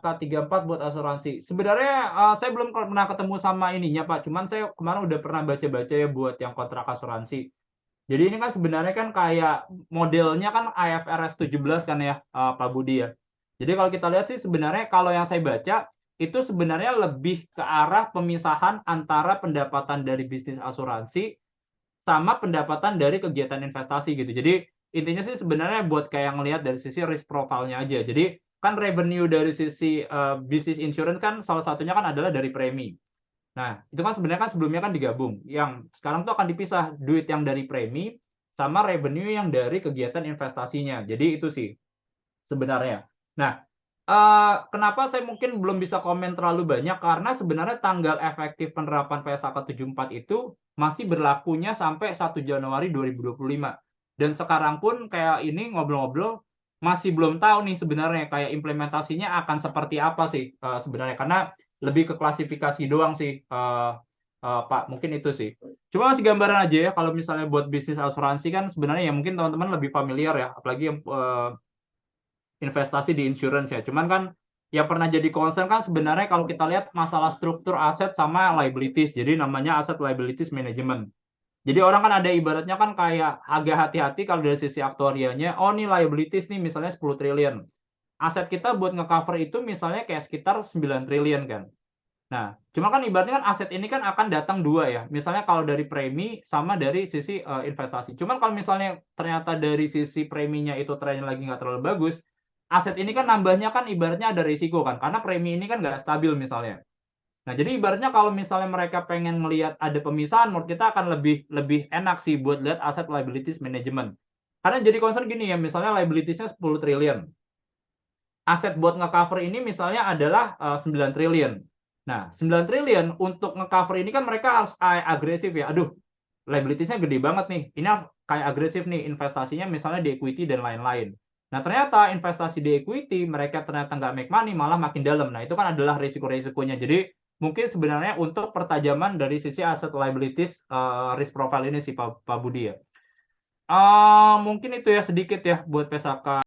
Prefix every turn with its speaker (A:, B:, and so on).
A: K34 buat asuransi. Sebenarnya, saya belum pernah ketemu sama ininya, Pak, cuman saya kemarin udah pernah baca-baca ya buat yang kontrak asuransi. Jadi ini kan sebenarnya kan kayak modelnya kan IFRS 17 kan ya, Pak Budi ya. Jadi kalau kita lihat sih sebenarnya kalau yang saya baca, itu sebenarnya lebih ke arah pemisahan antara pendapatan dari bisnis asuransi sama pendapatan dari kegiatan investasi gitu. Jadi intinya sih sebenarnya buat kayak ngelihat dari sisi risk profile-nya aja. Jadi kan revenue dari sisi bisnis insurance kan salah satunya kan adalah dari premi. Nah, itu kan sebenarnya kan sebelumnya kan digabung. Yang sekarang tuh akan dipisah duit yang dari premi sama revenue yang dari kegiatan investasinya. Jadi itu sih sebenarnya. Nah, kenapa saya mungkin belum bisa komen terlalu banyak karena sebenarnya tanggal efektif penerapan PSAK 74 itu masih berlakunya sampai 1 Januari 2025. Dan sekarang pun kayak ini ngobrol-ngobrol masih belum tahu nih sebenarnya kayak implementasinya akan seperti apa sih sebenarnya karena lebih ke klasifikasi doang sih Pak, mungkin itu sih. Cuma masih gambaran aja ya kalau misalnya buat bisnis asuransi kan sebenarnya ya mungkin teman-teman lebih familiar ya apalagi yang investasi di insurance ya. Cuman kan yang pernah jadi concern kan sebenarnya kalau kita lihat masalah struktur aset sama liabilities. Jadi namanya asset liabilities management. Jadi orang kan ada ibaratnya kan kayak agak hati-hati kalau dari sisi aktuarianya, oh nih liabilities nih misalnya 10 triliun. Aset kita buat ngecover itu misalnya kayak sekitar 9 triliun kan. Nah, cuma kan ibaratnya kan aset ini kan akan datang dua ya. Misalnya kalau dari premi sama dari sisi investasi. Cuman kalau misalnya ternyata dari sisi preminya itu trennya lagi nggak terlalu bagus, aset ini kan nambahnya kan ibaratnya ada risiko kan, karena premi ini kan nggak stabil misalnya. Nah, jadi ibaratnya kalau misalnya mereka pengen melihat ada pemisahan, menurut kita akan lebih lebih enak sih buat lihat aset liabilities management. Karena jadi concern gini ya, misalnya liabilities-nya 10 triliun. Aset buat nge-cover ini misalnya adalah 9 triliun. Nah, 9 triliun untuk nge-cover ini kan mereka harus agresif ya. Aduh, liabilities-nya gede banget nih. Ini harus kayak agresif nih investasinya misalnya di equity dan lain-lain. Nah, ternyata investasi di equity mereka ternyata nggak make money malah makin dalam. Nah, itu kan adalah risiko-risikonya. Jadi mungkin sebenarnya untuk pertajaman dari sisi aset liabilities risk profile ini sih Pak Budi ya. Mungkin itu ya sedikit ya buat PSAK